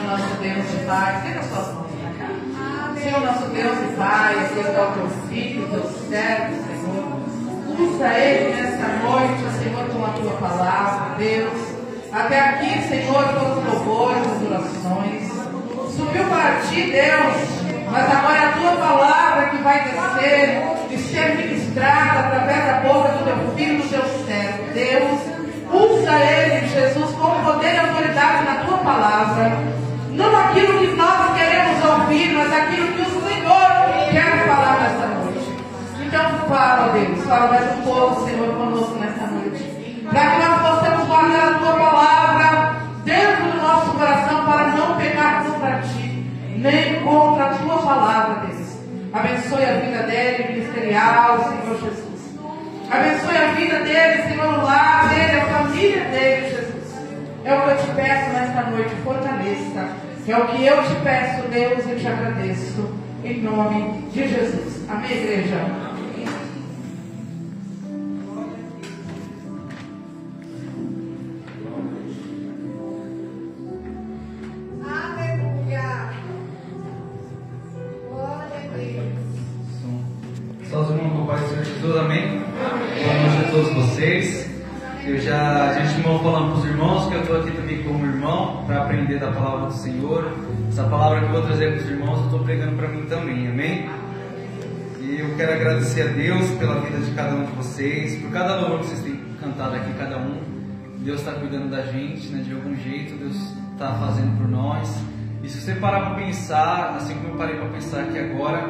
nosso Deus e Pai, estenda as suas mãos para cá. Senhor, nosso Deus e Pai, aqui está o teu filho, o teu servo, Senhor. Usa ele nesta noite, Senhor, com a tua palavra, Deus. Até aqui, Senhor, todos os louvores, as orações. Subiu para ti, Deus, mas agora é a tua palavra que vai descer e ser ministrada através da boca do teu filho, do teu servo, Deus. Usa ele, Jesus, com poder e autoridade na tua palavra. Não aquilo que nós queremos ouvir, mas aquilo que o Senhor quer falar nesta noite. Então fala, Deus, fala mais um pouco, Senhor, conosco nesta noite. Para que nós possamos guardar a tua palavra dentro do nosso coração para não pecar contra ti, nem contra a tua palavra, Deus. Abençoe a vida dele, ministerial, Senhor Jesus. Abençoe a vida dele, Senhor, o lar dele, a família dele, Jesus. É o que eu te peço nesta noite, fortaleça. É o que eu te peço, Deus, e te agradeço. Em nome de Jesus. Amém, igreja? Aleluia. Glória a Deus. Só os irmãos com o Pai do Senhor Jesus, amém? Boa noite a todos vocês. A gente falando para os irmãos que eu estou aqui também como irmão para aprender da palavra do Senhor. Essa palavra que eu vou trazer para os irmãos, eu estou pregando para mim também, amém? E eu quero agradecer a Deus pela vida de cada um de vocês, por cada louvor que vocês têm cantado aqui, cada um. Deus está cuidando da gente, né, de algum jeito, Deus está fazendo por nós. E se você parar para pensar, assim como eu parei para pensar aqui agora,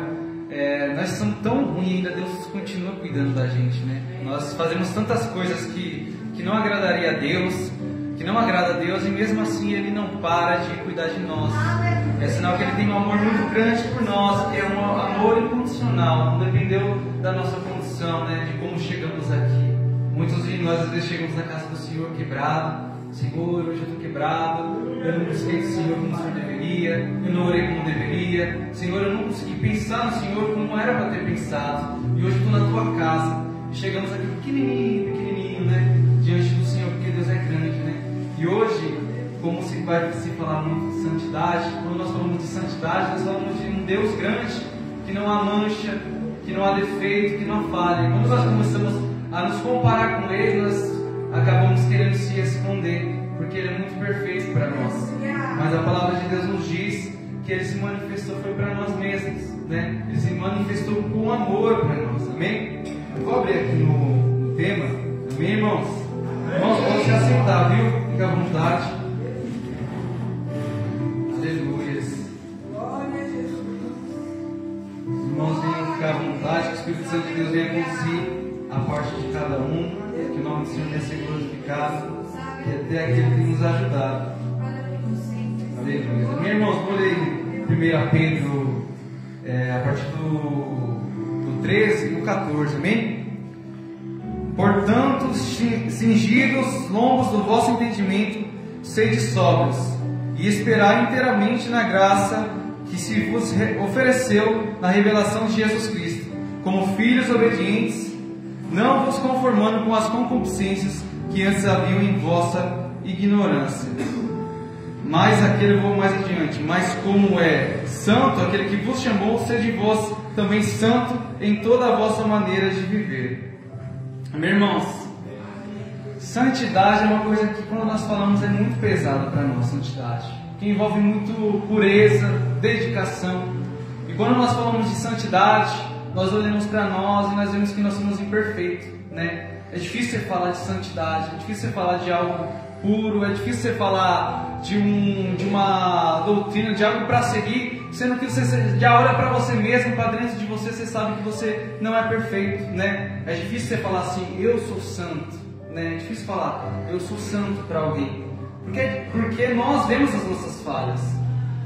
nós somos tão ruins, ainda Deus continua cuidando da gente, né? Nós fazemos tantas coisas que não agradaria a Deus, que não agrada a Deus, e mesmo assim Ele não para de cuidar de nós. É sinal que Ele tem um amor muito grande por nós, que é um amor incondicional, não dependeu da nossa condição, né? De como chegamos aqui. Muitos de nós às vezes chegamos na casa do Senhor quebrado. Senhor, hoje eu estou quebrado, eu não busquei o Senhor como o Senhor deveria, eu não orei como deveria, Senhor, eu não consegui pensar no Senhor como era para ter pensado, e hoje estou na tua casa, e chegamos aqui pequenininho, né, diante do Senhor, porque Deus é grande, né, e hoje, como se vai se falar muito de santidade, quando nós falamos de santidade, nós falamos de um Deus grande, que não há mancha, que não há defeito, que não há falha, e quando nós começamos a nos comparar com Ele, nós acabamos querendo se esconder, porque Ele é muito perfeito para nós. Mas a palavra de Deus nos diz que Ele se manifestou foi para nós mesmos, né? Ele se manifestou com amor para nós, amém? Eu vou abrir aqui no tema, amém, irmãos? Irmãos, pode se assentar, viu? Fica à vontade. Aleluia. Os irmãos venham ficar à vontade, que o Espírito Santo de Deus venha conduzir a parte de cada um. Que o nome do Senhor venha ser glorificado e até aquele que nos ajudado. Aleluia. Meus irmãos, vou ler 1 Pedro a partir do 13 e do 14, amém? Portanto, cingidos lombos do vosso entendimento, sede sóbrios, e esperai inteiramente na graça que se vos ofereceu na revelação de Jesus Cristo, como filhos obedientes, não vos conformando com as concupiscências que antes haviam em vossa ignorância. Mas aquele vou mais adiante, mas como é santo aquele que vos chamou, sede vós também santo em toda a vossa maneira de viver. Meus irmãos, santidade é uma coisa que quando nós falamos é muito pesada para nós, santidade, que envolve muito pureza, dedicação. E quando nós falamos de santidade, nós olhamos para nós e nós vemos que nós somos imperfeitos, né? É difícil você falar de santidade, é difícil você falar de algo puro, é difícil você falar de uma doutrina, de algo para seguir, sendo que você já olha para você mesmo, para dentro de você, você sabe que você não é perfeito, né? É difícil você falar assim, eu sou santo, né? É difícil falar, eu sou santo para alguém, porque nós vemos as nossas falhas,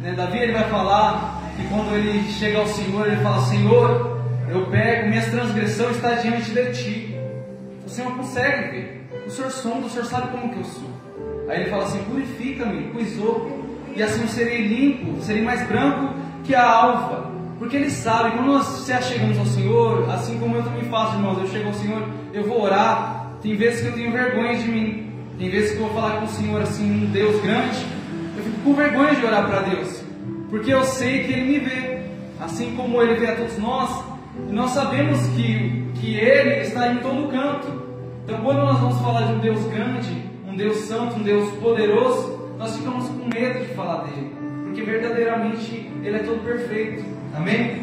né? Davi, ele vai falar que quando ele chega ao Senhor, ele fala, Senhor, eu pego, minhas transgressões está diante de ti. O Senhor consegue ver. O Senhor sonda, o Senhor sabe como que eu sou. Aí ele fala assim, purifica-me com isopo, e assim eu serei limpo, serei mais branco que a alva. Porque Ele sabe, quando nós se achegamos ao Senhor, assim como eu também faço, irmãos, eu chego ao Senhor, eu vou orar, tem vezes que eu tenho vergonha de mim, tem vezes que eu vou falar com o Senhor assim, um Deus grande, eu fico fico com vergonha de orar para Deus, porque eu sei que Ele me vê, assim como Ele vê a todos nós, e nós sabemos que Ele está em todo canto. Então, quando nós vamos falar de um Deus grande, um Deus santo, um Deus poderoso, nós ficamos com medo de falar dele, porque verdadeiramente Ele é todo perfeito. Amém?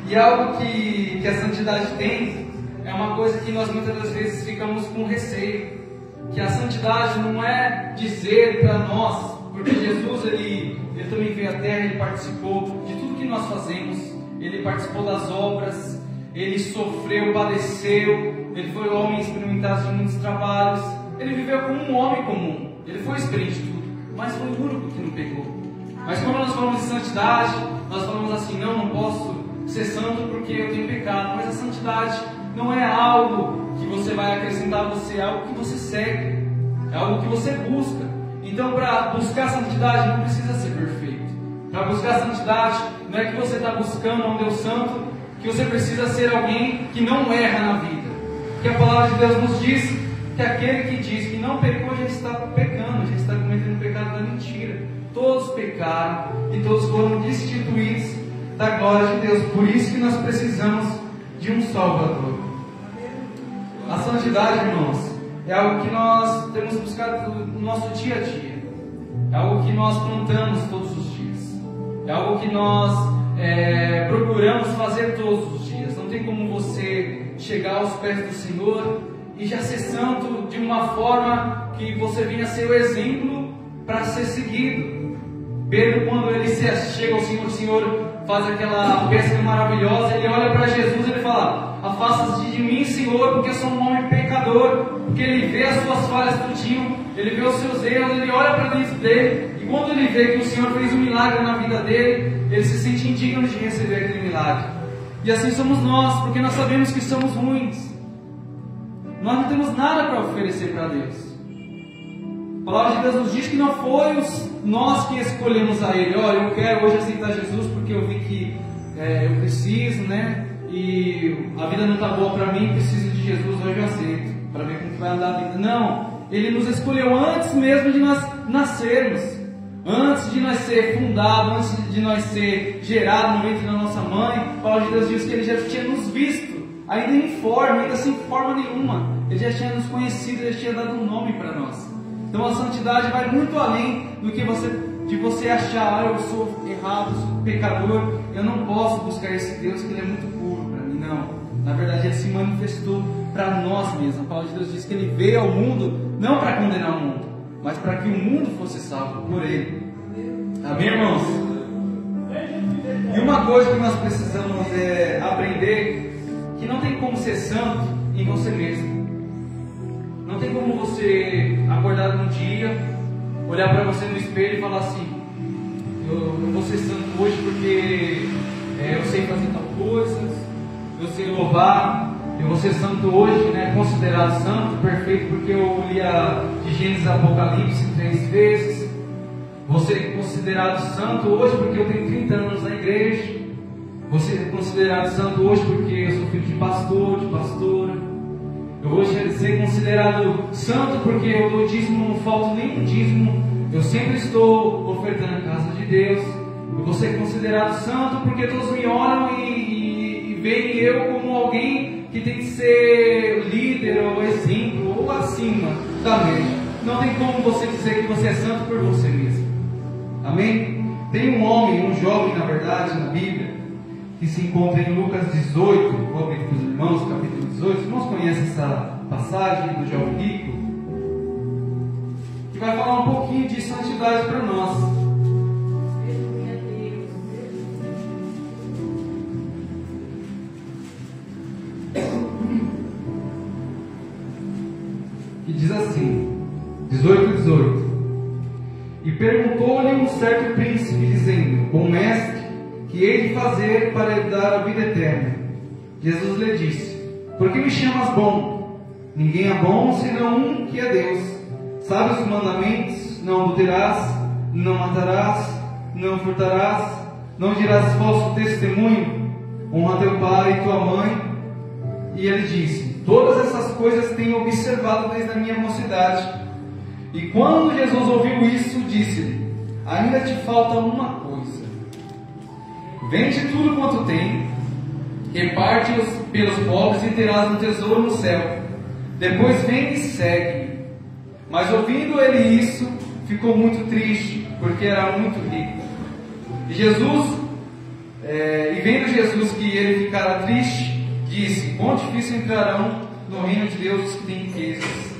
E algo que a santidade tem é uma coisa que nós muitas das vezes ficamos com receio, que a santidade não é dizer para nós, porque Jesus ele também veio à terra, Ele participou de tudo que nós fazemos, Ele participou das obras, Ele sofreu, padeceu, Ele foi homem experimentado de muitos trabalhos, Ele viveu como um homem comum, Ele foi experiente de tudo, mas foi o único que não pecou. Mas quando nós falamos de santidade, nós falamos assim, não posso ser santo porque eu tenho pecado. Mas a santidade não é algo que você vai acrescentar a você, é algo que você segue, é algo que você busca. Então, para buscar a santidade não precisa ser perfeito. Para buscar a santidade não é que você está buscando um Deus santo, que você precisa ser alguém que não erra na vida. Porque a palavra de Deus nos diz que aquele que diz que não pecou já está pecando, já está cometendo o pecado da mentira. Todos pecaram e todos foram destituídos da glória de Deus. Por isso que nós precisamos de um Salvador. A santidade, irmãos, é algo que nós temos buscado no nosso dia a dia. É algo que nós plantamos todos os dias. É algo que nós procuramos fazer todos os dias. Não tem como você chegar aos pés do Senhor e já ser santo de uma forma que você venha ser o exemplo para ser seguido. Pedro, quando ele chega ao Senhor, o Senhor faz aquela pesca maravilhosa, ele olha para Jesus e ele fala: afasta-se de mim, Senhor, porque eu sou um homem pecador. Porque ele vê as suas falhas tudinho, ele vê os seus erros, ele olha para dentro dele, e quando ele vê que o Senhor fez um milagre na vida dele, ele se sente indigno de receber aquele milagre. E assim somos nós, porque nós sabemos que somos ruins. Nós não temos nada para oferecer para Deus. A palavra de Deus nos diz que não foi nós que escolhemos a Ele. Olha, eu quero hoje aceitar Jesus porque eu vi que eu preciso, né? E a vida não está boa para mim, preciso de Jesus, hoje eu aceito, para ver como vai andar a vida. Não, Ele nos escolheu antes mesmo de nós nascermos, antes de nós ser fundados, antes de nós ser gerados no ventre da nossa mãe. A palavra de Deus diz que Ele já tinha nos visto, ainda informe, ainda sem forma nenhuma. Ele já tinha nos conhecido, Ele já tinha dado um nome para nós. Então a santidade vai muito além do que você achar: eu sou errado, eu sou pecador, eu não posso buscar esse Deus, que Ele é muito puro para mim. Não, na verdade Ele se manifestou para nós mesmos. A palavra de Deus diz que Ele veio ao mundo não para condenar o mundo, mas para que o mundo fosse salvo por Ele. Amém, irmãos? E uma coisa que nós precisamos aprender, que não tem como ser santo em você mesmo. Não tem como você acordar num dia, olhar para você no espelho e falar assim: eu vou ser santo hoje porque eu sei fazer tal coisa, eu sei louvar, eu vou ser santo hoje, né, considerado santo, perfeito, porque eu li de Gênesis a Apocalipse 3 vezes. Vou ser considerado santo hoje porque eu tenho 30 anos na igreja. Vou ser considerado santo hoje porque eu sou filho de pastor, de pastora. Eu vou ser considerado santo porque eu dou dízimo, não falto nem dízimo. Eu sempre estou ofertando a casa de Deus. Eu vou ser considerado santo porque todos me olham e veem eu como alguém que tem que ser líder ou exemplo ou acima da média. Não tem como você dizer que você é santo por você mesmo. Amém? Tem um homem, um jovem na verdade, na Bíblia, que se encontra em Lucas 18, vou abrir para os irmãos, capítulo 18. Os irmãos conhecem essa passagem do jovem rico, que vai falar um pouquinho de santidade para nós. E diz assim, 18:18: E perguntou-lhe um certo príncipe, dizendo: Bom mestre, que hei de fazer para herdar a vida eterna? Jesus lhe disse: Por que me chamas bom? Ninguém é bom senão um, que é Deus. Sabes os mandamentos: não adulterarás, não matarás, não furtarás, não dirás falso testemunho, honra teu pai e tua mãe. E ele disse: Todas essas coisas tenho observado desde a minha mocidade. E quando Jesus ouviu isso, disse-lhe: ainda te falta uma coisa. Vende tudo quanto tem, reparte-os pelos pobres e terás um tesouro no céu. Depois vem e segue-me. Mas ouvindo ele isso, ficou muito triste, porque era muito rico. E vendo Jesus que ele ficara triste, disse: quão difícil entrarão no reino de Deus os que têm riquezas.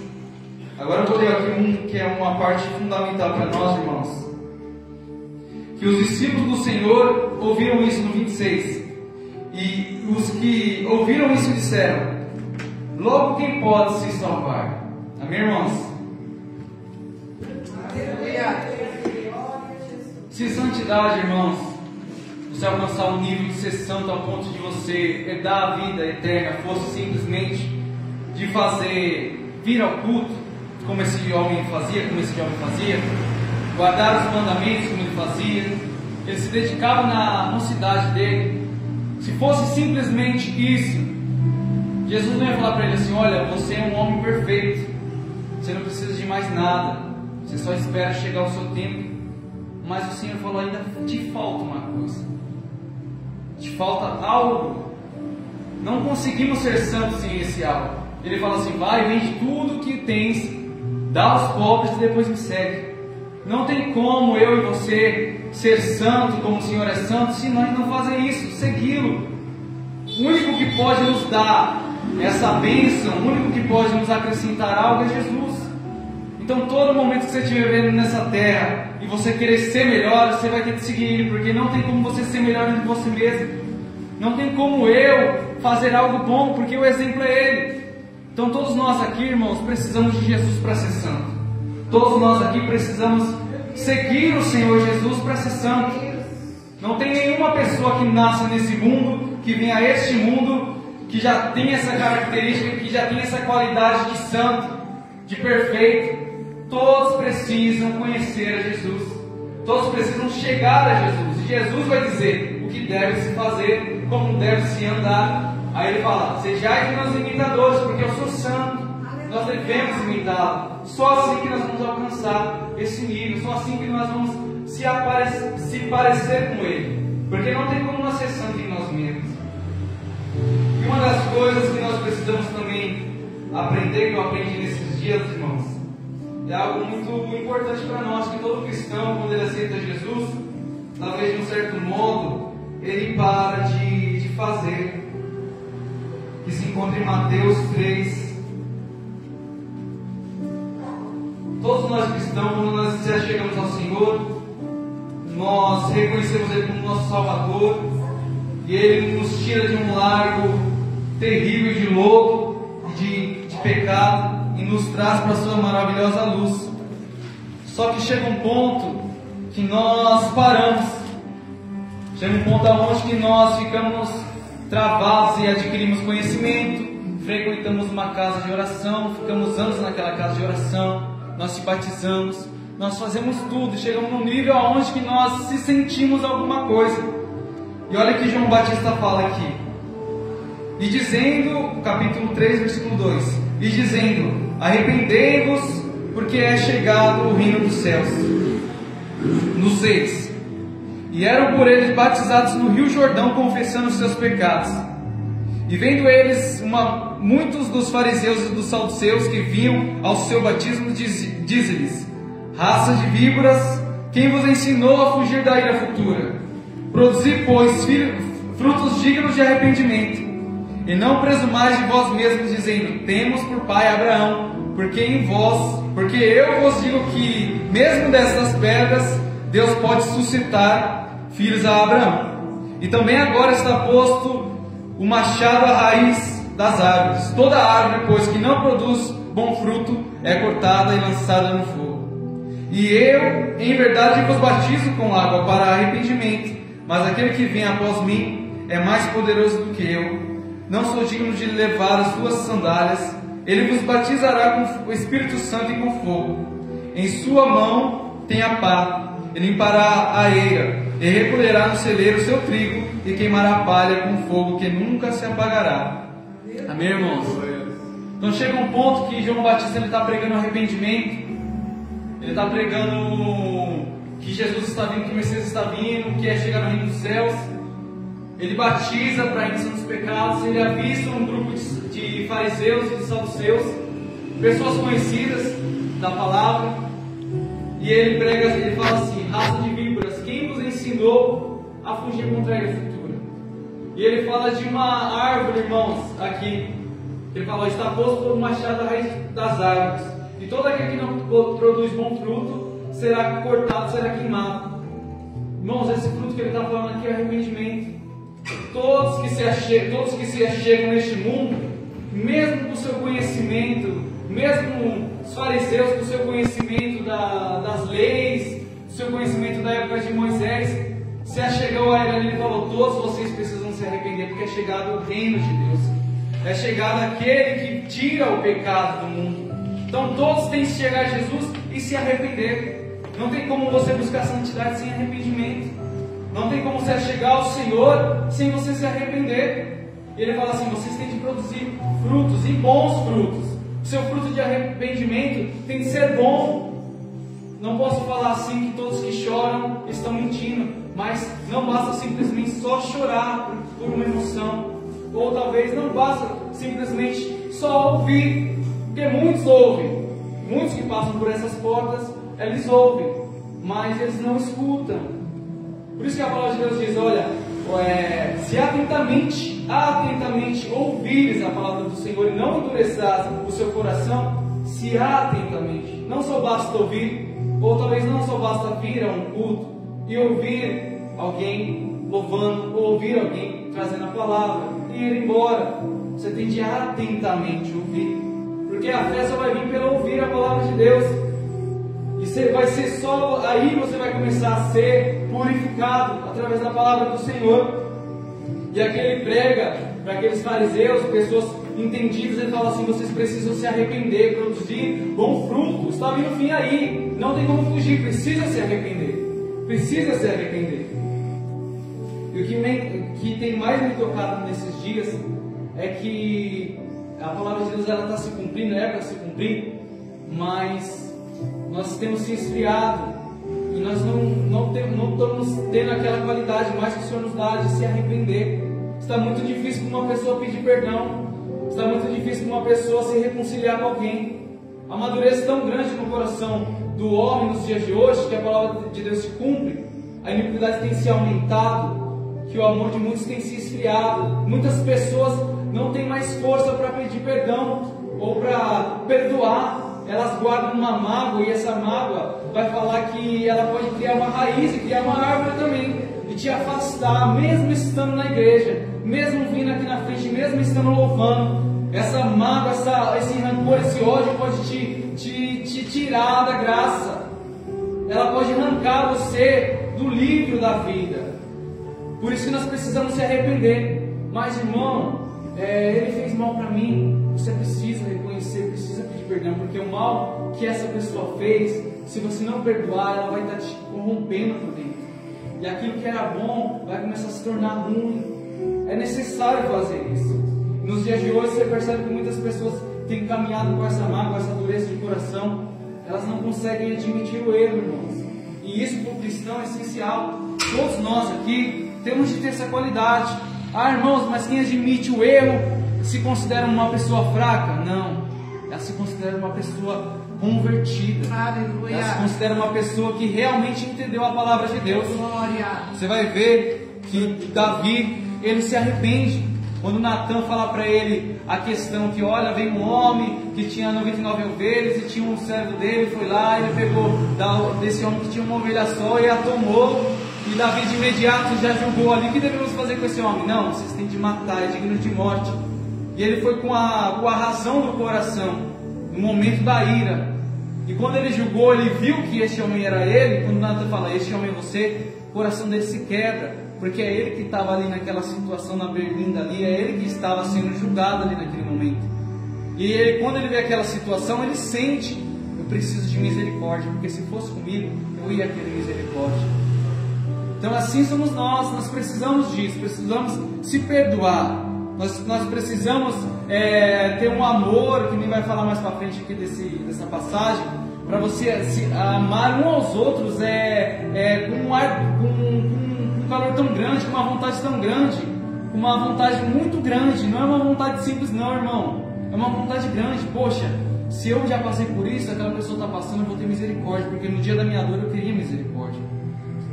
Agora eu vou ler aqui que é uma parte fundamental para nós, irmãos. Que os discípulos do Senhor ouviram isso no 26. E os que ouviram isso disseram: logo quem pode se salvar? Amém, irmãos? Se santidade, irmãos, você alcançar um nível de ser santo ao ponto de você herdar a vida eterna, fosse simplesmente de vir ao culto, como esse homem fazia, guardar os mandamentos como ele fazia, ele se dedicava na mocidade dele. Se fosse simplesmente isso, Jesus não ia falar para ele assim: olha, você é um homem perfeito, você não precisa de mais nada, você só espera chegar o seu tempo. Mas o Senhor falou: ainda te falta uma coisa, te falta algo. Não conseguimos ser santos sem esse algo. Ele fala assim: vai, vende tudo que tens, dá aos pobres e depois me segue. Não tem como eu e você ser santo como o Senhor é santo se nós não fazer isso, segui-lo. O único que pode nos dar essa bênção, o único que pode nos acrescentar algo é Jesus. Então todo momento que você estiver vivendo nessa terra e você querer ser melhor, você vai ter que seguir Ele, porque não tem como você ser melhor do que você mesmo. Não tem como eu fazer algo bom, porque o exemplo é Ele. Então todos nós aqui, irmãos, precisamos de Jesus para ser santo. Todos nós aqui precisamos seguir o Senhor Jesus para ser santo. Não tem nenhuma pessoa que nasça nesse mundo, que venha a este mundo, que já tem essa característica, que já tem essa qualidade de santo, de perfeito. Todos precisam conhecer a Jesus. Todos precisam chegar a Jesus. E Jesus vai dizer o que deve se fazer, como deve se andar. Aí ele fala: sejais meus imitadores, porque eu sou santo. Nós devemos imitá-lo. Só assim que nós vamos alcançar esse nível. Só assim que nós vamos se parecer com Ele. Porque não tem como nós ser santos em nós mesmos. E uma das coisas que nós precisamos também aprender, que eu aprendi nesses dias, irmãos, é algo muito importante para nós, que todo cristão, quando ele aceita Jesus, talvez de um certo modo, ele para de fazer. Que se encontra em Mateus 3. Todos nós cristãos, quando nós já chegamos ao Senhor, nós reconhecemos Ele como nosso Salvador, e Ele nos tira de um largo terrível de lodo, de pecado, e nos traz para a sua maravilhosa luz. Só que chega um ponto que nós paramos, chega um ponto aonde que nós ficamos travados e adquirimos conhecimento, frequentamos uma casa de oração, ficamos anos naquela casa de oração, nós se batizamos, nós fazemos tudo, chegamos num nível aonde que nós se sentimos alguma coisa. E olha que João Batista fala aqui, e dizendo, capítulo 3, versículo 2, e dizendo: arrependei-vos, porque é chegado o reino dos céus. No 6, e eram por eles batizados no rio Jordão, confessando os seus pecados. E vendo eles muitos dos fariseus e dos saduceus que vinham ao seu batismo, diz-lhes: raça de víboras, quem vos ensinou a fugir da ira futura? Produzi, pois, frutos dignos de arrependimento. E não presumais de vós mesmos, dizendo: temos por pai Abraão, porque eu vos digo que, mesmo dessas pedras, Deus pode suscitar filhos a Abraão. E também agora está posto o machado à raiz das árvores. Toda árvore, pois, que não produz bom fruto, é cortada e lançada no fogo. E eu, em verdade, vos batizo com água para arrependimento, mas aquele que vem após mim é mais poderoso do que eu. Não sou digno de levar as suas sandálias. Ele vos batizará com o Espírito Santo e com fogo. Em sua mão tem a pá, ele limpará a eira, e recolherá no celeiro o seu trigo, e queimará a palha com fogo que nunca se apagará. Amém, irmãos? Então chega um ponto que João Batista está pregando arrependimento, ele está pregando que Jesus está vindo, que o Messias está vindo, que é chegar no reino dos céus. Ele batiza para a remissão dos pecados. Ele avista um grupo de fariseus e de saduceus, pessoas conhecidas da palavra, e ele prega, ele fala assim: raça de víboras, quem vos ensinou a fugir contra a agricultura? E ele fala de uma árvore, irmãos, aqui. Ele fala: está posto por machado a raiz das árvores, e todo aquele que não produz bom fruto será cortado, será queimado. Irmãos, esse fruto que ele está falando aqui é arrependimento. Todos que se achegam neste mundo, mesmo com o seu conhecimento, mesmo os fariseus com o seu conhecimento das leis, o seu conhecimento da época de Moisés, se achegou a ele e falou: todos vocês precisam se arrepender, porque é chegado o reino de Deus, é chegado aquele que tira o pecado do mundo. Então todos têm que chegar a Jesus e se arrepender. Não tem como você buscar santidade sem arrependimento. Não tem como você chegar ao Senhor sem você se arrepender. Ele fala assim: vocês têm que produzir frutos, e bons frutos. O seu fruto de arrependimento tem que ser bom. Não posso falar assim que todos que choram estão mentindo, mas não basta simplesmente só chorar por uma emoção, ou talvez não basta simplesmente só ouvir, porque muitos ouvem, muitos que passam por essas portas, eles ouvem, mas eles não escutam. Por isso que a palavra de Deus diz: olha, se atentamente ouvires a palavra do Senhor e não endureças o seu coração, se atentamente, não só basta ouvir, ou talvez não só basta vir a um culto e ouvir alguém louvando, ou ouvir alguém trazendo a palavra e ir embora. Você tem de atentamente ouvir, porque a fé só vai vir pelo ouvir a palavra de Deus. E vai ser só aí você vai começar a ser purificado através da palavra do Senhor. E aqui ele prega para aqueles fariseus, pessoas entendidas, ele fala assim: vocês precisam se arrepender, produzir bom fruto. Está vindo o fim aí, não tem como fugir, precisa se arrepender. Precisa se arrepender. E o que tem mais me tocado nesses dias é que a palavra de Deus ela está se cumprindo, é para se cumprir, mas nós temos se esfriado e nós não estamos tendo aquela qualidade mais que o Senhor nos dá de se arrepender. Está muito difícil para uma pessoa pedir perdão, está muito difícil para uma pessoa se reconciliar com alguém. A madureza tão grande no coração do homem nos dias de hoje, que a palavra de Deus se cumpre, a iniquidade tem se aumentado, que o amor de muitos tem se esfriado. Muitas pessoas não têm mais força para pedir perdão ou para perdoar. Elas guardam uma mágoa, e essa mágoa vai falar que ela pode criar uma raiz e criar uma árvore também, e te afastar, mesmo estando na igreja, mesmo vindo aqui na frente, mesmo estando louvando. Essa mágoa, esse rancor, esse ódio pode te tirar da graça. Ela pode arrancar você do livro da vida. Por isso que nós precisamos se arrepender. Mas, irmão, ele fez mal para mim. Você precisa reconhecer, precisa pedir perdão, porque o mal que essa pessoa fez, se você não perdoar, ela vai estar te corrompendo por dentro. E aquilo que era bom vai começar a se tornar ruim. É necessário fazer isso. Nos dias de hoje você percebe que muitas pessoas têm caminhado com essa mágoa, essa dureza de coração. Elas não conseguem admitir o erro, irmãos. E isso para o cristão é essencial. Todos nós aqui temos de ter essa qualidade. Ah, irmãos, mas quem admite o erro se considera uma pessoa fraca? Não, ela se considera uma pessoa convertida. Aleluia. Ela se considera uma pessoa que realmente entendeu a palavra de Deus. Glória. Você vai ver que Davi, ele se arrepende quando Natan fala para ele a questão que, olha, veio um homem que tinha 99 ovelhas e tinha um servo dele, foi lá, ele pegou desse homem que tinha uma ovelha só e a tomou. E Davi de imediato já julgou ali: o que devemos fazer com esse homem? Não, vocês têm de matar, é digno de morte. E ele foi com a razão do coração, no momento da ira. E quando ele julgou, ele viu que este homem era ele. Quando Natan fala: este homem é você, o coração dele se quebra, porque é ele que estava ali naquela situação, na berlinda ali, é ele que estava sendo julgado ali naquele momento. E ele, quando ele vê aquela situação, ele sente: eu preciso de misericórdia, porque se fosse comigo, eu ia querer misericórdia. Então assim somos nós precisamos disso, precisamos se perdoar, nós precisamos ter um amor, que nem vai falar mais para frente aqui dessa passagem, para você se amar um aos outros com um calor tão grande, com uma vontade tão grande, com uma vontade muito grande. Não é uma vontade simples não, irmão, é uma vontade grande. Poxa, se eu já passei por isso, aquela pessoa está passando, eu vou ter misericórdia, porque no dia da minha dor eu queria misericórdia.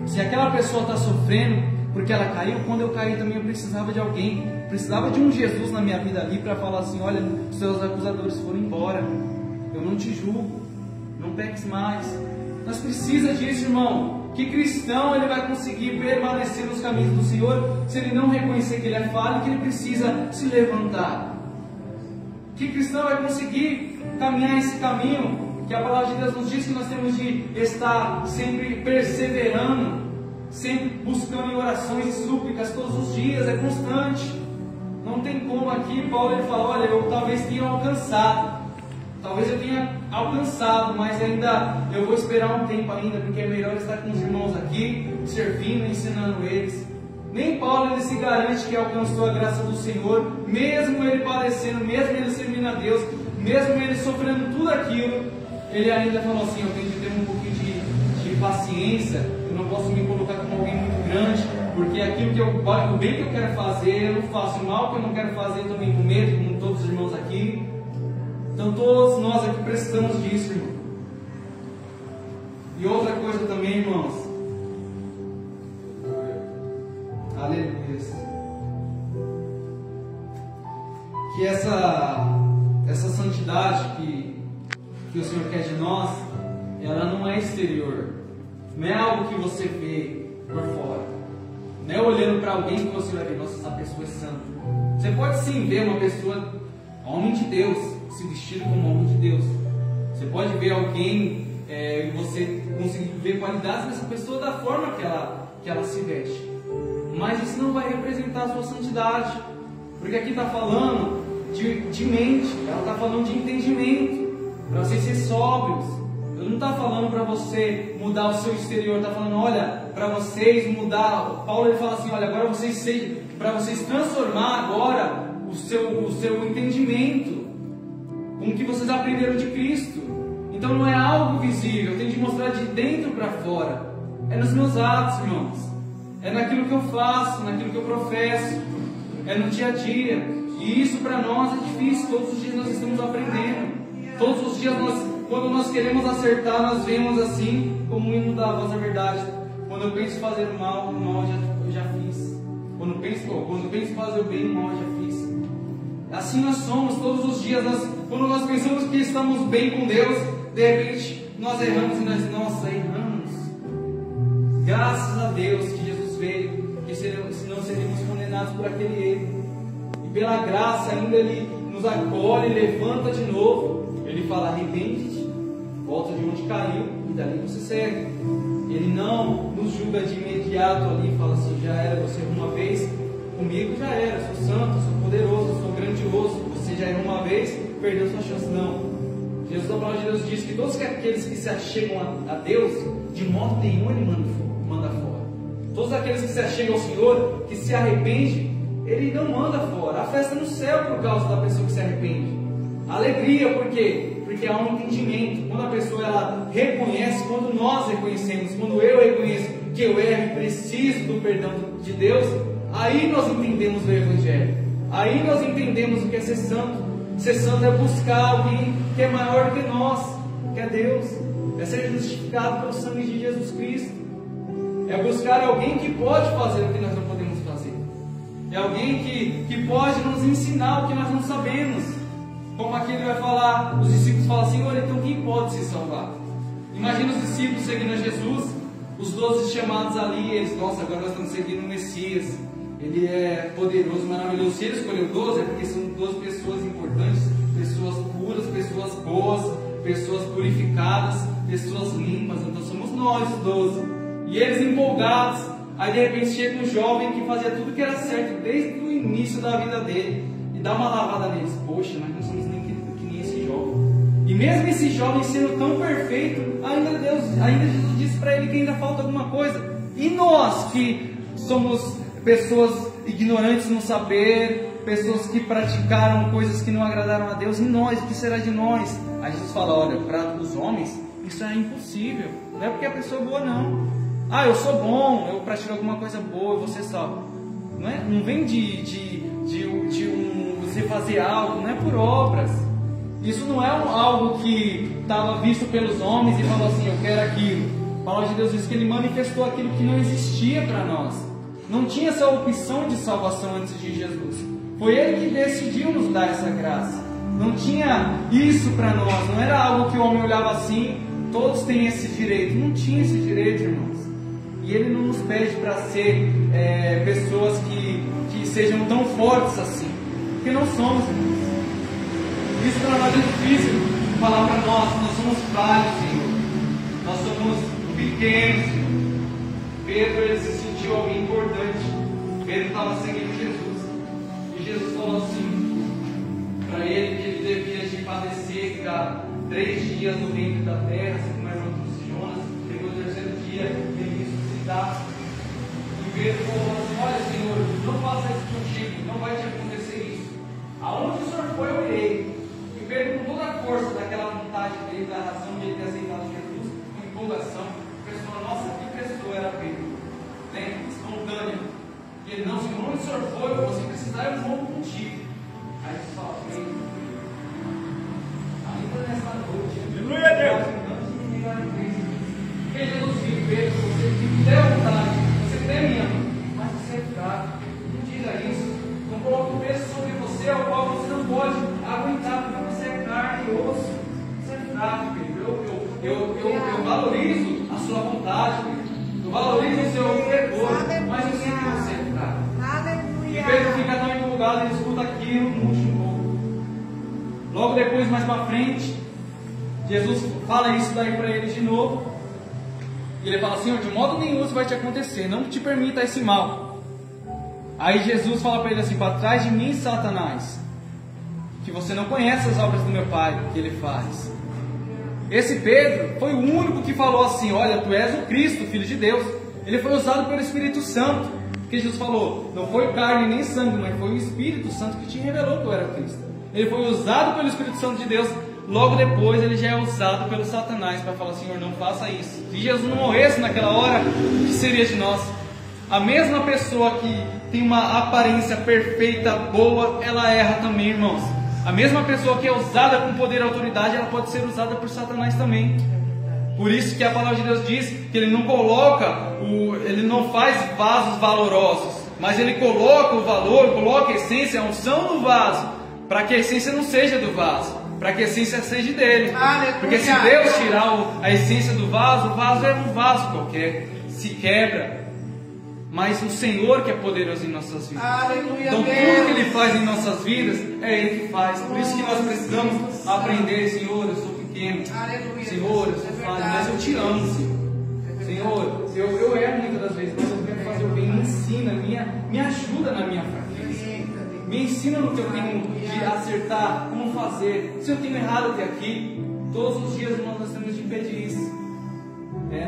Se aquela pessoa está sofrendo porque ela caiu, quando eu caí também eu precisava de alguém, precisava de um Jesus na minha vida ali para falar assim: olha, os seus acusadores foram embora, eu não te julgo, não peques mais. Nós precisamos disso, irmão. Que cristão ele vai conseguir permanecer nos caminhos do Senhor se ele não reconhecer que ele é falho e que ele precisa se levantar? Que cristão vai conseguir caminhar esse caminho que a palavra de Deus nos diz que nós temos de estar sempre perseverando, sempre buscando em orações e súplicas todos os dias? É constante. Não tem como. Aqui Paulo ele fala: olha, eu talvez tenha alcançado, mas ainda eu vou esperar um tempo ainda, porque é melhor estar com os irmãos aqui, servindo, ensinando eles. Nem Paulo ele se garante que alcançou a graça do Senhor, mesmo ele padecendo, mesmo ele servindo a Deus, mesmo ele sofrendo tudo aquilo. Ele ainda falou assim: eu tenho que ter um pouquinho de paciência, eu não posso me colocar como alguém muito grande, porque aquilo o bem que eu quero fazer eu não faço, o mal que eu não quero fazer eu também cometo, como todos os irmãos aqui. Então todos nós aqui precisamos disso, irmão. E outra coisa também, irmãos, aleluia, que essa santidade que o Senhor quer de nós, ela não é exterior, não é algo que você vê por fora, não é olhando para alguém que você vai ver: nossa, essa pessoa é santa. Você pode sim ver uma pessoa, homem de Deus, se vestir como homem de Deus. Você pode ver alguém e você conseguir ver qualidades dessa pessoa da forma que ela se veste, mas isso não vai representar a sua santidade, porque aqui está falando de mente, ela está falando de entendimento, para vocês serem sóbrios. Ele não está falando para você mudar o seu exterior, está falando: olha, para vocês mudar. Paulo ele fala assim: olha, agora para vocês transformar agora o seu entendimento com o que vocês aprenderam de Cristo. Então não é algo visível, eu tenho de mostrar de dentro para fora. É nos meus atos, irmãos, é naquilo que eu faço, naquilo que eu professo, é no dia a dia. E isso para nós é difícil. Todos os dias nós estamos aprendendo. Todos os dias quando nós queremos acertar, nós vemos assim como o hino da voz da verdade: quando eu penso fazer o mal eu já fiz. Quando eu penso fazer o bem, o mal eu já fiz. Assim nós somos todos os dias. Quando nós pensamos que estamos bem com Deus, de repente nós erramos e nós, nossa, erramos. Graças a Deus que Jesus veio, que senão seríamos condenados por aquele erro. E pela graça ainda Ele nos acolhe, levanta de novo. Ele fala: arrepende-te, volta de onde caiu e dali você segue. Ele não nos julga de imediato ali e fala assim: já era, você uma vez comigo, já era, sou santo, sou poderoso, sou grandioso, você já errou uma vez, perdeu sua chance. Não. Jesus, a palavra de Deus diz que todos aqueles que se achegam a Deus, de modo nenhum Ele manda fora. Todos aqueles que se achegam ao Senhor, que se arrependem, Ele não manda fora. A festa no céu por causa da pessoa que se arrepende. Alegria, por quê? Porque há um entendimento. Quando a pessoa ela reconhece, quando nós reconhecemos, quando eu reconheço que eu erro e preciso do perdão de Deus, aí nós entendemos o Evangelho. Aí nós entendemos o que é ser santo. Ser santo é buscar alguém que é maior do que nós, que é Deus. É ser justificado pelo sangue de Jesus Cristo. É buscar alguém que pode fazer o que nós não podemos fazer. É alguém que pode nos ensinar o que nós não sabemos. Como aqui ele vai falar, os discípulos falam: Senhor, então quem pode se salvar? Imagina os discípulos seguindo a Jesus, os 12 chamados ali, eles: nossa, agora nós estamos seguindo o Messias, ele é poderoso, maravilhoso. Se ele escolheu 12, é porque são 12 pessoas importantes, pessoas puras, pessoas boas, pessoas purificadas, pessoas limpas. Então somos nós os 12. E eles empolgados, aí de repente chega um jovem que fazia tudo que era certo desde o início da vida dele, e dá uma lavada neles: poxa, mas não somos nem que nem esse jovem. E mesmo esse jovem sendo tão perfeito, ainda Jesus disse para ele que ainda falta alguma coisa. E nós que somos pessoas ignorantes no saber, pessoas que praticaram coisas que não agradaram a Deus, e nós, o que será de nós? Aí Jesus fala: olha, para os homens Isso é impossível. Não é porque a pessoa é boa, não. Ah, eu sou bom, eu pratico alguma coisa boa e você salva. Não vem de você fazer algo, não é por obras. Isso não é algo que estava visto pelos homens e falou assim, eu quero aquilo. A palavra de Deus diz que Ele manifestou aquilo que não existia para nós. Não tinha essa opção de salvação antes de Jesus. Foi Ele que decidiu nos dar essa graça. Não tinha isso para nós. Não era algo que o homem olhava assim, todos têm esse direito. Não tinha esse direito, irmãos. E Ele não nos pede para ser pessoas que sejam tão fortes assim. Porque não somos, irmãos. Isso para nós é difícil falar para nós somos falhos, Senhor. Nós somos pequenos, Senhor. Pedro, ele se sentiu alguém importante. Pedro estava seguindo Jesus. E Jesus falou assim para ele que ele devia de padecer, ficar 3 dias no ventre da terra, assim como era o Jonas, depois do 3º dia ele ressuscitar. E Pedro falou assim, olha Senhor, não faça isso contigo, não vai te acontecer isso. Aonde o Senhor foi, eu irei. E Pedro, com toda a força daquela vontade dele, da razão de ele ter aceitado Jesus, com empolgação, pensou, nossa, que pessoa era Pedro, né? Espontâneo. E ele, não, Senhor, onde o Senhor foi, você precisar, eu vou contigo. Aí ele fala, ainda nessa noite, aleluia, Deus! Porque Jesus viu, Pedro, você tem vontade, você tem minha, mas você é fraco. Não diga isso. Não coloque o peso sobre você, ao qual você não pode aguentar, porque você é carne e osso. Você é fraco, Pedro. Eu valorizo a sua vontade, Pedro. Eu valorizo o seu perdão, mas eu sei que você é fraco. E Pedro fica tão empolgado, ele escuta aquilo, murcha um pouco. Logo depois, mais para frente, Jesus fala isso daí para ele de novo. E ele fala assim, de modo nenhum isso vai te acontecer, não te permita esse mal. Aí Jesus fala para ele assim, para trás de mim, Satanás, que você não conhece as obras do meu Pai, que ele faz. Esse Pedro foi o único que falou assim, olha, tu és o Cristo, Filho de Deus. Ele foi usado pelo Espírito Santo, porque Jesus falou, não foi carne nem sangue, mas foi o Espírito Santo que te revelou que tu era o Cristo. Ele foi usado pelo Espírito Santo de Deus. Logo depois ele já é usado pelo Satanás para falar, Senhor, não faça isso. Se Jesus não morresse naquela hora, o que seria de nós? A mesma pessoa que tem uma aparência perfeita, boa, ela erra também, irmãos. A mesma pessoa que é usada com poder e autoridade, ela pode ser usada por Satanás também. Por isso que a palavra de Deus diz que ele não coloca, ele não faz vasos valorosos, mas ele coloca o valor, coloca a essência, a unção no vaso, para que a essência não seja do vaso, para que a essência seja dele. Porque se Deus tirar a essência do vaso, o vaso é um vaso qualquer, se quebra. Mas o Senhor que é poderoso em nossas vidas. Aleluia, então tudo que Ele faz em nossas vidas, é Ele que faz. Por isso que nós precisamos aprender, Senhor, eu sou pequeno. Aleluia, Senhor, eu sou falho, mas eu te amo, Senhor. Senhor, eu erro muitas das vezes, mas eu quero fazer o bem. Me ensina, me ajuda na minha fraqueza. Me ensina no que eu tenho de acertar, como fazer. Se eu tenho errado até aqui, todos os dias nós temos de pedir isso.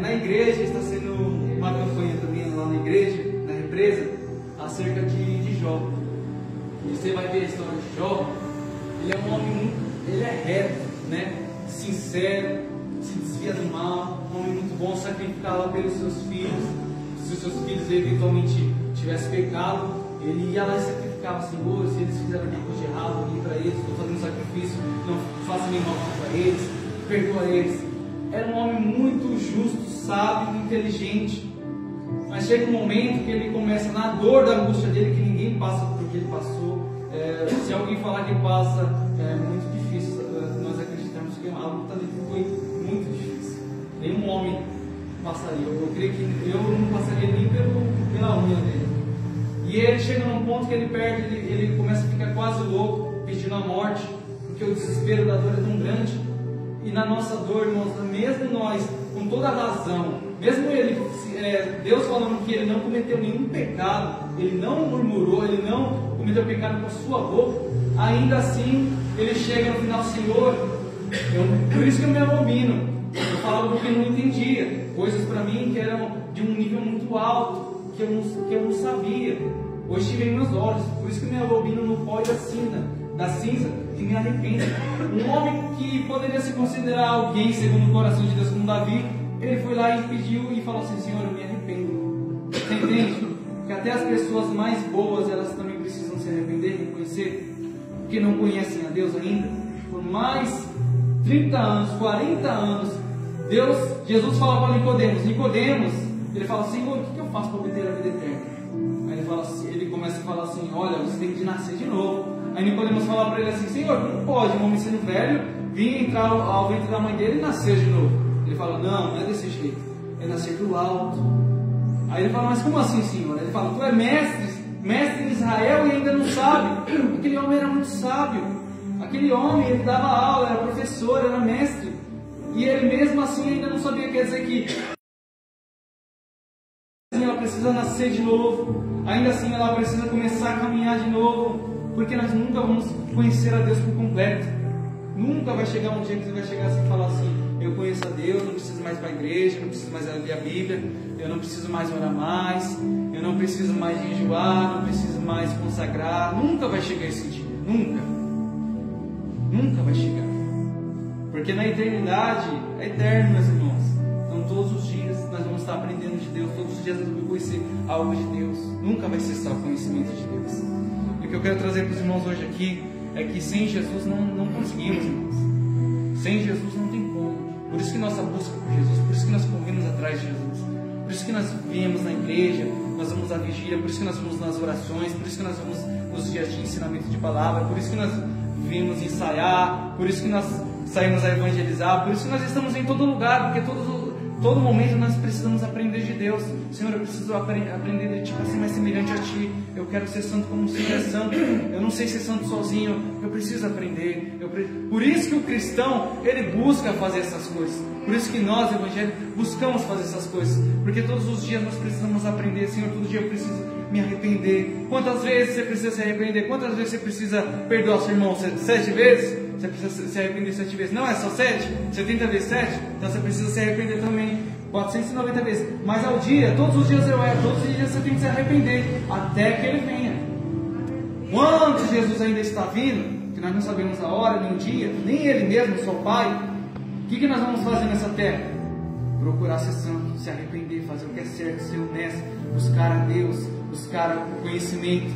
Na igreja está sendo uma campanha também lá na igreja, na represa, acerca de Jó. E você vai ver a história de Jó. Ele é um homem muito, ele é reto, né? Sincero, se desvia do mal, um homem muito bom, sacrificava pelos seus filhos. Se os seus filhos eventualmente tivessem pecado, ele ia lá e sacrificava, Senhor, se eles fizeram alguma coisa de errado, eu para eles, estou fazendo sacrifício, não faça nenhuma mal para eles, perdoa eles. Era um homem muito justo, sábio, inteligente. Mas chega um momento que ele começa, na dor da angústia dele, que ninguém passa por que ele passou. Se alguém falar que passa, é muito difícil nós acreditarmos que a luta dele foi muito difícil. Nenhum homem passaria. Eu creio que eu não passaria nem pela unha dele. E ele chega num ponto que ele perde, ele começa a ficar quase louco, pedindo a morte, porque o desespero da dor é tão grande. E na nossa dor, irmãos, mesmo nós, com toda a razão, mesmo ele, Deus falando que ele não cometeu nenhum pecado, ele não murmurou, ele não cometeu pecado com a sua boca, ainda assim, ele chega no final, Senhor, por isso que eu me abomino. Eu falava porque eu não entendia, coisas para mim que eram de um nível muito alto, que eu não sabia. Hoje tive em meus olhos, por isso que eu me abomino no pó e da sina. da cinza e me arrependo. Um homem que poderia se considerar alguém segundo o coração de Deus, como Davi, ele foi lá e pediu e falou assim: Senhor, eu me arrependo. Você entende? Que até as pessoas mais boas, elas também precisam se arrepender, reconhecer, porque não conhecem a Deus ainda. Por mais 30 anos, 40 anos, Jesus fala para Nicodemos, ele fala: Senhor, o que eu faço para obter a vida eterna? Aí ele começa a falar assim: olha, você tem que nascer de novo. Aí Nicodemos fala para ele assim: Senhor, como pode um homem sendo velho vir entrar ao ventre da mãe dele e nascer de novo? Ele fala: não é desse jeito, é nascer do alto. Aí ele fala: mas como assim, Senhor? Ele fala: tu é mestre em Israel e ainda não sabe. Aquele homem era muito sábio. Aquele homem, ele dava aula, era professor, era mestre. E ele mesmo assim ainda não sabia. Quer dizer que ela precisa nascer de novo. Ainda assim ela precisa começar a caminhar de novo. Porque nós nunca vamos conhecer a Deus por completo. Nunca vai chegar um dia que você vai chegar assim e falar assim: eu conheço a Deus, não preciso mais ir para a igreja, não preciso mais ler a Bíblia, eu não preciso mais orar mais, eu não preciso mais jejuar, não preciso mais consagrar. Nunca vai chegar esse dia. Nunca vai chegar. Porque na eternidade é eterno, meus irmãos. Então todos os dias nós vamos estar aprendendo de Deus, todos os dias nós vamos conhecer algo de Deus. Nunca vai cessar o conhecimento de Deus. E o que eu quero trazer para os irmãos hoje aqui é que sem Jesus não conseguimos, irmãos. Sem Jesus não tem como. Por isso que nossa busca por Jesus, por isso que nós corremos atrás de Jesus, por isso que nós viemos na igreja, nós vamos à vigília, por isso que nós vamos nas orações, por isso que nós vamos nos dias de ensinamento de palavra, por isso que nós viemos ensaiar, por isso que nós saímos a evangelizar, por isso que nós estamos em todo lugar, porque todo momento nós precisamos aprender de Deus. Senhor, eu preciso aprender de Ti para ser mais semelhante a Ti. Eu quero ser santo como o Senhor é santo. Eu não sei ser santo sozinho, eu preciso aprender. Por isso que o cristão, ele busca fazer essas coisas. Por isso que nós, evangélicos, buscamos fazer essas coisas. Porque todos os dias nós precisamos aprender. Senhor, todo dia eu preciso me arrepender. Quantas vezes você precisa se arrepender? Quantas vezes você precisa perdoar seu irmão? 7 vezes? Você precisa se arrepender 7 vezes. Não é só 7? 70 vezes 7? Então você precisa se arrepender também 490 vezes. Mas ao dia, todos os dias eu erro, todos os dias você tem que se arrepender até que Ele venha. Quando Jesus ainda está vindo, que nós não sabemos a hora, nem o dia, nem Ele mesmo, o seu Pai, o que nós vamos fazer nessa terra? Procurar ser santo, se arrepender, fazer o que é certo, ser honesto, buscar a Deus, buscar o conhecimento.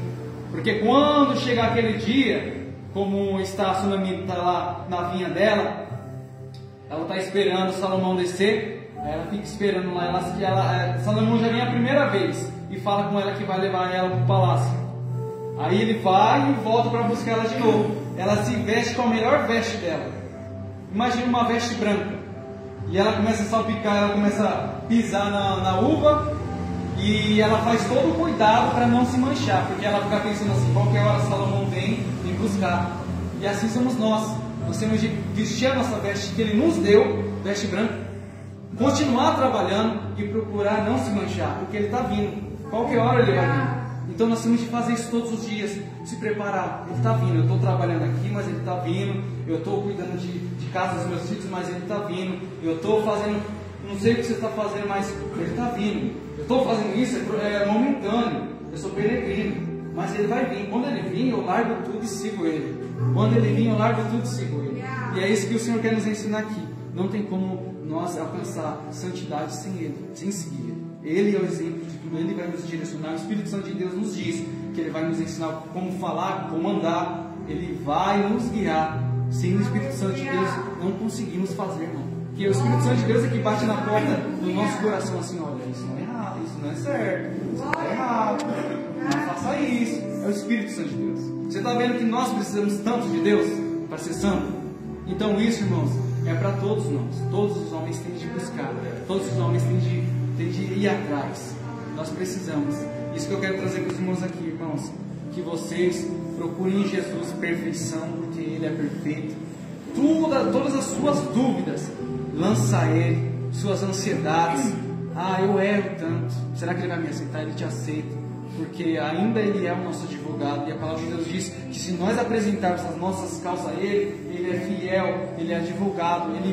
Porque quando chegar aquele dia, como está a Sunamita, está lá na vinha dela, ela está esperando Salomão descer, ela fica esperando lá, Salomão já vem a primeira vez e fala com ela que vai levar ela para o palácio. Aí ele vai e volta para buscar ela de novo. Ela se veste com a melhor veste dela. Imagina uma veste branca. E ela começa a salpicar, ela começa a pisar na uva, e ela faz todo o cuidado para não se manchar, porque ela fica pensando assim: qualquer hora Salomão vem me buscar. E assim somos nós. Nós temos de vestir a nossa veste que Ele nos deu, veste branca, continuar trabalhando e procurar não se manchar, porque Ele está vindo. Qualquer hora Ele vai vir. Então nós temos de fazer isso todos os dias, se preparar. Ele está vindo. Eu estou trabalhando aqui, mas Ele está vindo. Eu estou cuidando de casa dos meus filhos, mas Ele está vindo. Eu estou fazendo, não sei o que você está fazendo, mas Ele está vindo. Eu estou fazendo isso, é momentâneo. Eu sou peregrino, mas Ele vai vir. Quando Ele vir, eu largo tudo e sigo Ele. Quando Ele vir, eu largo tudo e sigo Ele. E é isso que o Senhor quer nos ensinar aqui. Não tem como nós alcançar santidade sem Ele, sem seguir Ele. Ele é o exemplo de tudo, Ele vai nos direcionar. O Espírito Santo de Deus nos diz que Ele vai nos ensinar como falar, como andar. Ele vai nos guiar. Sem o Espírito Santo de Deus não conseguimos fazer, irmão. Porque o Espírito Santo de Deus é que bate na porta do nosso coração assim: olha, isso não é errado, isso não é certo, isso não é errado, não faça isso. É o Espírito Santo de Deus. Você está vendo que nós precisamos tanto de Deus para ser santo? Então isso, irmãos, é para todos nós. Todos os homens têm de buscar, todos os homens têm de ir atrás. Nós precisamos. Isso que eu quero trazer para os irmãos aqui, irmãos, que vocês procurem em Jesus perfeição, porque Ele é perfeito. Todas as suas dúvidas, lança a Ele, suas ansiedades. Eu erro tanto, será que Ele vai me aceitar? Ele te aceita, porque ainda Ele é o nosso advogado. E a palavra de Deus diz que se nós apresentarmos as nossas causas a Ele, Ele é fiel, Ele é advogado, Ele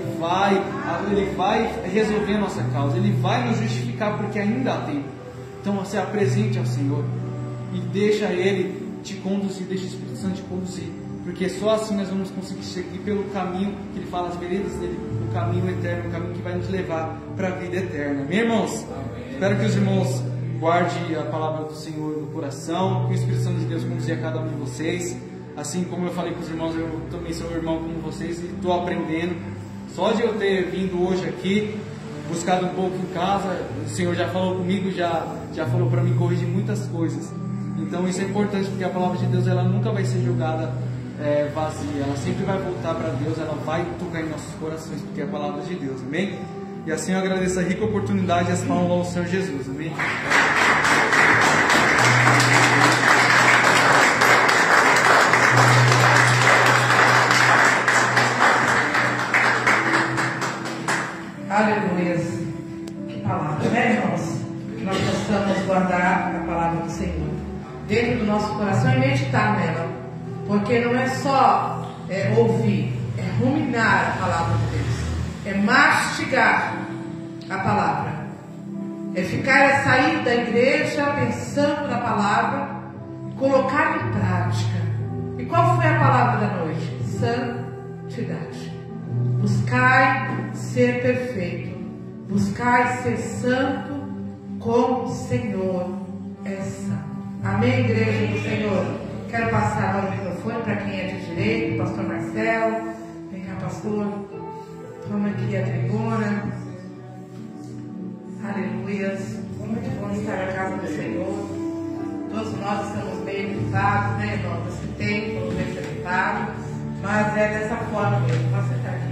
vai resolver a nossa causa, Ele vai nos justificar, porque ainda há tempo. Então você apresente ao Senhor e deixa Ele te conduzir, deixa o Espírito Santo te conduzir. porque só assim nós vamos conseguir seguir pelo caminho que Ele fala, as veredas dele, o caminho eterno, o caminho que vai nos levar para a vida eterna. Amém, irmãos? Amém. Espero que os irmãos guardem a palavra do Senhor no coração, que o Espírito Santo de Deus conduza a cada um de vocês. Assim como eu falei com os irmãos, eu também sou irmão como vocês e estou aprendendo. Só de eu ter vindo hoje aqui, buscado um pouco em casa, o Senhor já falou comigo, já falou para mim corrigir muitas coisas. Então isso é importante, porque a palavra de Deus ela nunca vai ser jogada vazia, ela sempre vai voltar para Deus, ela vai tocar em nossos corações, porque é a palavra de Deus, amém? E assim eu agradeço a rica oportunidade e as palmas ao Senhor Jesus, amém? Aleluia. Que palavra, né, irmãos? Que nós possamos guardar a palavra do Senhor dentro do nosso coração e meditar nela. Porque não é só ouvir, é ruminar a palavra de Deus. É mastigar a palavra. É sair da igreja pensando na palavra e colocar em prática. E qual foi a palavra da noite? Santidade. Buscai ser perfeito, buscai ser santo como o Senhor é santo. Amém, igreja do Senhor? Quero passar agora o microfone para quem é de direito, pastor Marcelo. Vem cá, pastor. Toma aqui a tribuna. Aleluia. Muito bom estar na casa do Senhor. Todos nós estamos bem limitados, né, irmão? Esse tempo bem limitado, mas é dessa forma mesmo. Você está aqui.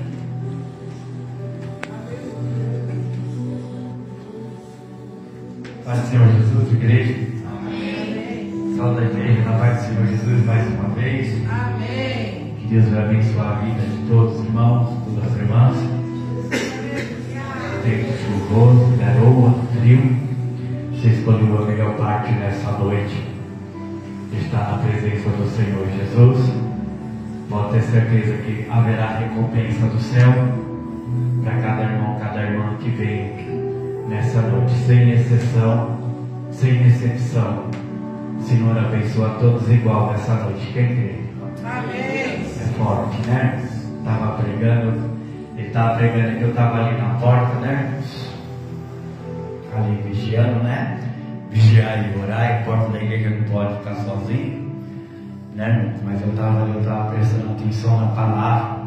Paz do Senhor Jesus, igreja. Amém. Salve a igreja, na paz do Senhor Jesus mais uma vez. Amém. Que Deus vai abençoar a vida de todos os irmãos, todas as irmãs. Tempo chuvoso, garoa, frio. Você escolheu a melhor parte nessa noite. Estar na presença do Senhor Jesus. Pode ter certeza que haverá recompensa do céu para cada irmão, cada irmã que vem nessa noite, sem exceção, sem exceção. O Senhor abençoa todos igual nessa noite. Quem crê? Amém. É forte, né? Ele estava pregando que eu estava ali na porta, né? Ali vigiando, né? Vigiar e orar, e porta da igreja não pode ficar sozinho, né? Mas eu estava prestando atenção na palavra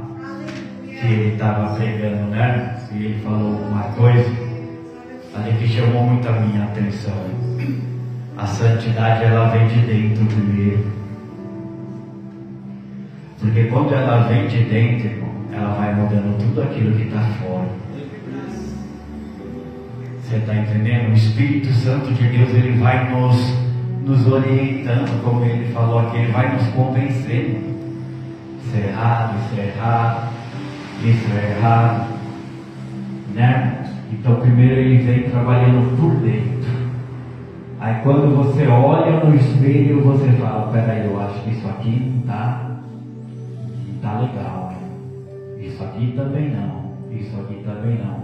que ele estava pregando, né? E ele falou uma coisa ali que chamou muito a minha atenção. A santidade, ela vem de dentro primeiro. Porque quando ela vem de dentro, irmão, ela vai mudando tudo aquilo que está fora. Você está entendendo? O Espírito Santo de Deus, ele vai nos orientando, como ele falou aqui, ele vai nos convencendo. Isso é errado, isso é errado, isso é errado, né? Então primeiro ele vem trabalhando por dentro. Aí quando você olha no espelho, você fala, peraí, eu acho que isso aqui não tá legal, hein? Isso aqui também não, isso aqui também não.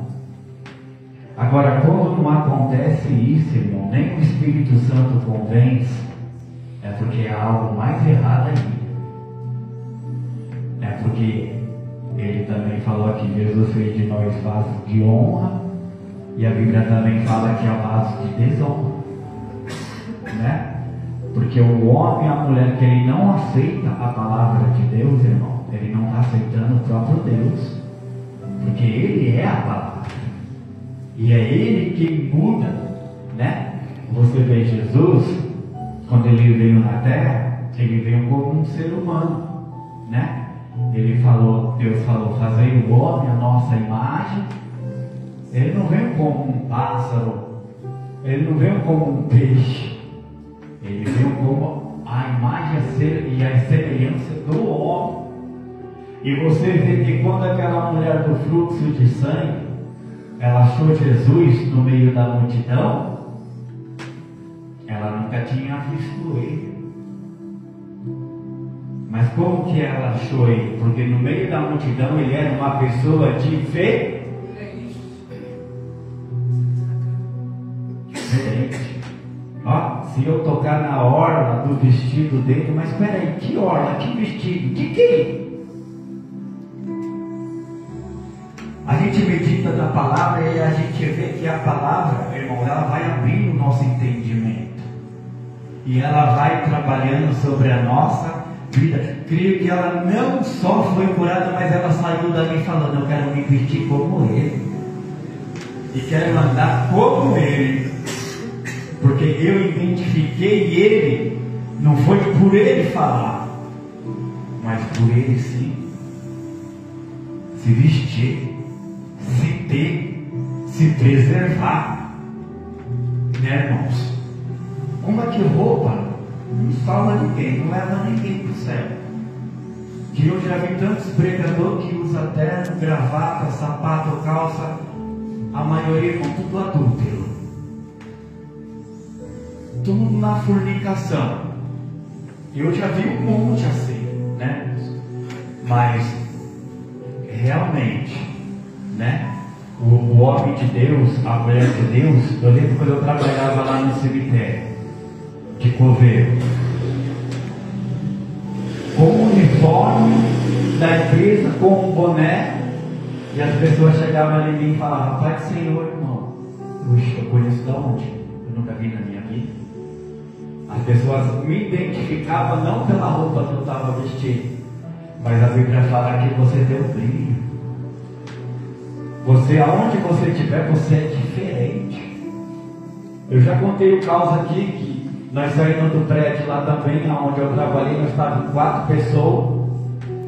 Agora, quando não acontece isso, irmão, nem o Espírito Santo convence, é porque há algo mais errado aí. É porque ele também falou que Jesus fez de nós vasos de honra, e a Bíblia também fala que é vaso de desonra, né? Porque o homem e a mulher que ele não aceita a palavra de Deus, irmão, ele não está aceitando o próprio Deus, porque ele é a palavra, e é ele que muda, né? Você vê Jesus, quando ele veio na terra, ele veio como um ser humano, né? Ele falou, Deus falou, fazei o homem a nossa imagem. Ele não veio como um pássaro, ele não veio como um peixe, ele veio como a imagem e a semelhança do homem. E você vê que quando aquela mulher do fluxo de sangue, ela achou Jesus no meio da multidão, ela nunca tinha visto ele. Mas como que ela achou ele? Porque no meio da multidão ele era uma pessoa diferente. Ó, se eu tocar na orla do vestido dele, mas peraí, que orla, que vestido, que? A gente medita na palavra e a gente vê que a palavra, irmão, ela vai abrir o nosso entendimento. E ela vai trabalhando sobre a nossa vida. Creio que ela não só foi curada, mas ela saiu dali falando: eu quero me vestir como ele. E quero andar como ele. Porque eu identifiquei ele, não foi por ele falar, mas por ele sim se vestir, se ter, se preservar, né, irmãos? Uma que roupa não salva ninguém, não leva ninguém para o céu. Que eu já vi tantos pregadores que usam terno, gravata, sapato, calça, a maioria com tudo adúltero, tudo na fornicação. Eu já vi um monte assim, né? Mas realmente, né? O homem de Deus, a mulher de Deus, eu lembro quando eu trabalhava lá no cemitério de Coveiro, com o uniforme da igreja, com um boné, e as pessoas chegavam em mim e falavam: Pai do Senhor, irmão. Eu conheço de onde? Eu nunca vi na minha vida. As pessoas me identificavam não pela roupa que eu estava vestindo, mas a Bíblia fala que você deu brilho. Você, aonde você estiver, você é diferente. Eu já contei o caso aqui que nós saímos do prédio lá também, onde eu trabalhei, nós estávamos 4 pessoas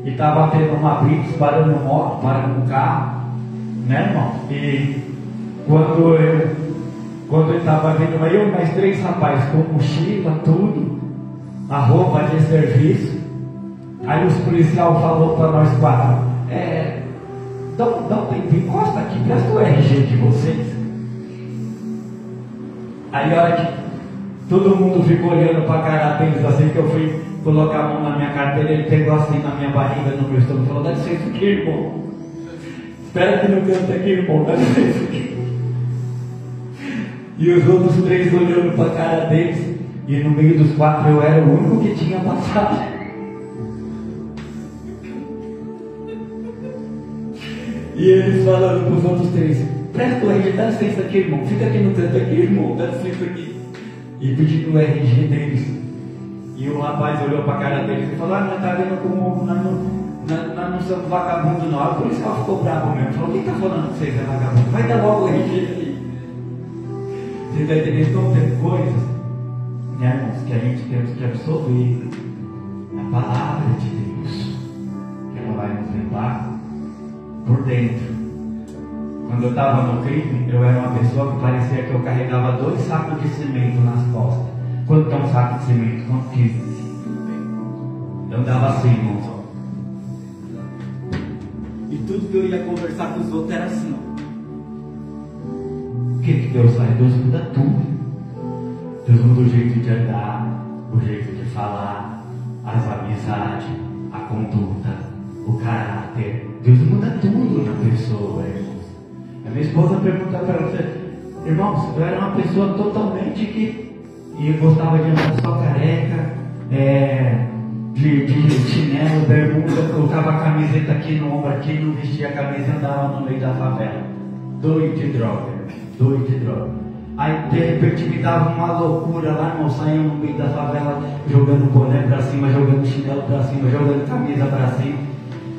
e estava tendo uma blitz parando moto, parando um carro, né, irmão? E quando eu estava vendo, eu e mais 3 rapazes com mochila, tudo, a roupa de serviço, aí os policiais falaram para nós 4: dá um tempinho, encosta aqui, presta o RG de vocês. Aí a hora que todo mundo ficou olhando para a cara deles, assim que eu fui colocar a mão na minha carteira, ele pegou assim na minha barriga, no meu estômago, e falou: dá licença aqui, irmão. Espera que não canta aqui, irmão, dá licença aqui. E os outros 3 olhando para a cara deles, e no meio dos 4 eu era o único que tinha passagem. E eles falando para os outros 3: presta o RG, dá licença aqui, irmão, fica aqui no canto aqui, irmão, dá licença aqui. E pedindo o RG deles. E o rapaz olhou para a cara deles e falou: não está vendo como nós não somos vagabundos não. Por isso que ela ficou bravo mesmo. Falou: quem está falando que vocês é vagabundo? Vai dar logo o RG aqui. Você está entendendo? Então tem coisas, né, irmãos, que a gente temos que absorver a palavra de Deus, que ela vai nos levar por dentro. Quando eu estava no crime, eu era uma pessoa que parecia que eu carregava 2 sacos de cimento nas costas. Quanto é um saco de cimento? Quanto que? Eu andava assim, irmãos. E tudo que eu ia conversar com os outros era assim, ó. O que Deus faz? Deus muda tudo. Deus muda o jeito de andar, o jeito de falar, as amizades, a conduta, o caráter. Deus muda tudo na pessoa, irmãos. A minha esposa pergunta para você: irmãos, eu era uma pessoa totalmente que eu gostava de andar só careca, de chinelo, bermuda, colocava a camiseta aqui no ombro, aqui, não vestia a camisa e andava no meio da favela. Doido de droga. Aí de repente me dava uma loucura lá, irmão, saía no meio da favela, jogando boné pra cima, jogando chinelo pra cima, jogando camisa pra cima.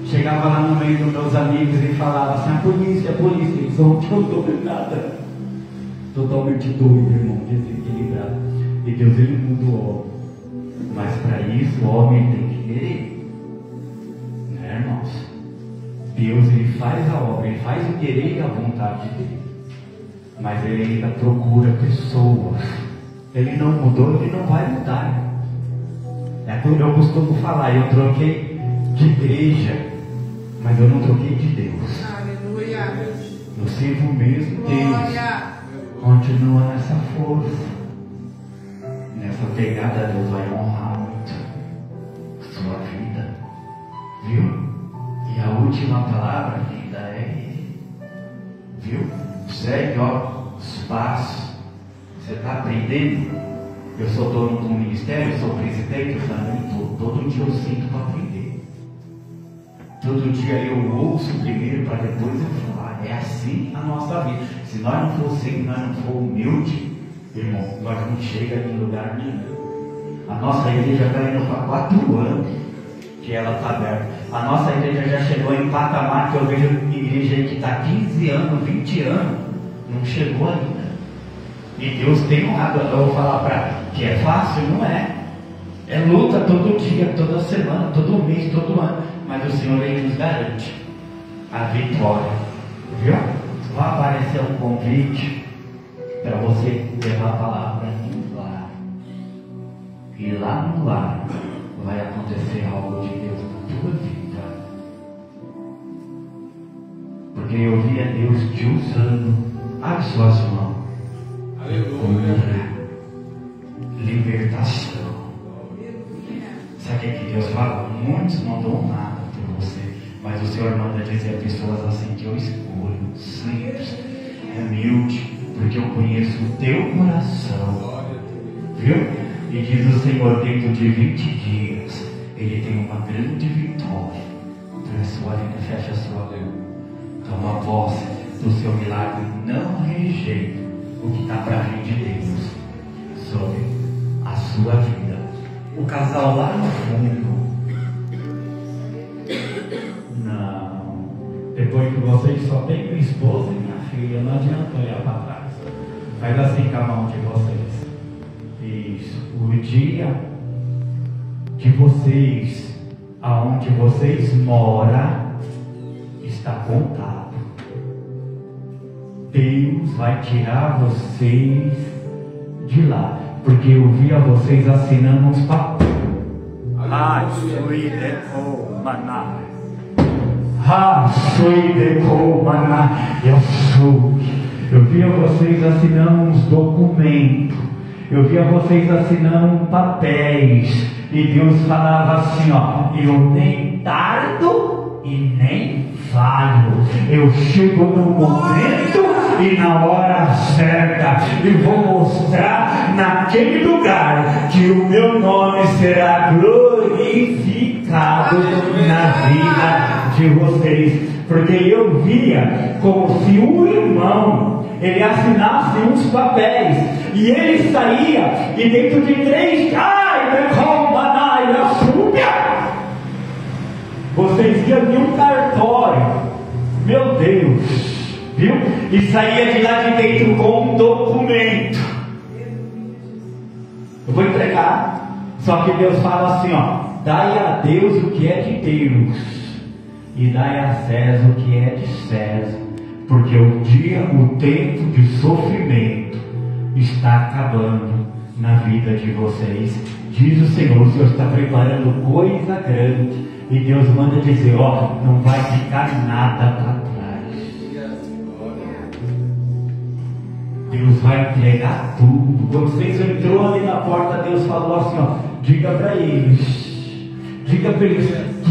Chegava lá no meio dos meus amigos e falava assim: a polícia, eles não estão vendo nada. Totalmente doido, irmão, desequilibrado. E Deus, ele muda o homem. Mas para isso o homem tem que querer, né, irmãos? Deus, ele faz a obra, ele faz o querer e a vontade dele. Mas ele ainda procura pessoas. Ele não mudou, ele não vai mudar. É como eu costumo falar: eu troquei de igreja, mas eu não troquei de Deus. Aleluia. Eu sirvo o mesmo Deus. Glória. Continua nessa força, nessa pegada. Deus vai honrar muito a sua vida, viu? E a última palavra ainda é Ele, viu? Segue, ó, os passos. Você está aprendendo? Eu sou dono de um ministério, eu sou presidente, eu também todo dia eu sinto para aprender. Todo dia eu ouço primeiro para depois eu falar. É assim a nossa vida. Se nós não for humildes, irmão, nós não chegamos em lugar nenhum. A nossa igreja está indo para 4 anos que ela está aberta. A nossa igreja já chegou em patamar que eu vejo igreja aí que está 15 anos, 20 anos, não chegou ainda. E Deus tem um lado, eu vou falar para que é fácil, não é? É luta todo dia, toda semana, todo mês, todo ano. Mas o Senhor ele nos garante a vitória. Viu? Vai aparecer um convite para você levar a palavra no lar. E lá no lar vai acontecer algo de Deus na tua vida. Porque eu via Deus te usando. Abre suas mãos. Aleluia. Libertação. Sabe o que Deus fala? Muitos não dão nada por você, mas o Senhor manda dizer a pessoas assim que eu escolho, simples, humilde, porque eu conheço o teu coração. Viu? E diz o Senhor, dentro de 20 dias, Ele tem uma grande vitória. Então a sua vida, fecha a sua boca. Toma posse do seu milagre. Não rejeite o que está para vir de Deus sobre a sua vida. O casal lá no fundo. Não. Depois que vocês só têm minha esposa e minha filha, não adianta olhar para trás. Faz assim com a mão de vocês. Isso. O dia de vocês, aonde vocês moram, está contado. Deus vai tirar vocês de lá, porque eu via vocês assinando uns papéis. Eu via vocês assinando uns documentos. Eu via vocês assinando papéis. E Deus falava assim, ó, eu nem tardo e nem falho. Eu chego no momento e na hora certa, e vou mostrar naquele lugar que o meu nome será glorificado na vida de vocês. Porque eu via como se o irmão ele assinasse uns papéis e ele saía e dentro de 3 vocês iam em um cartório, meu Deus, viu? E saía de lá de dentro com um documento. Eu vou entregar, só que Deus fala assim, ó, dai a Deus o que é de Deus e dai a César o que é de César, porque o tempo de sofrimento está acabando na vida de vocês. Diz o Senhor está preparando coisa grande. E Deus manda dizer, ó, não vai ficar nada para trás. Deus vai entregar tudo. Quando vocês entrou ali na porta, Deus falou assim, ó, diga para eles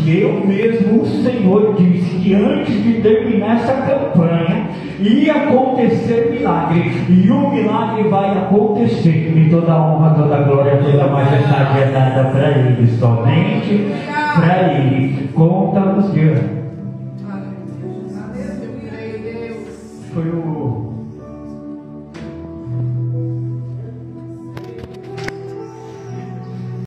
que eu mesmo, o Senhor, disse que antes de terminar essa campanha, ia acontecer milagre, e o milagre vai acontecer, e toda a honra, toda a glória, toda a majestade é dada para Ele, somente para Ele. Conta-nos, Deus.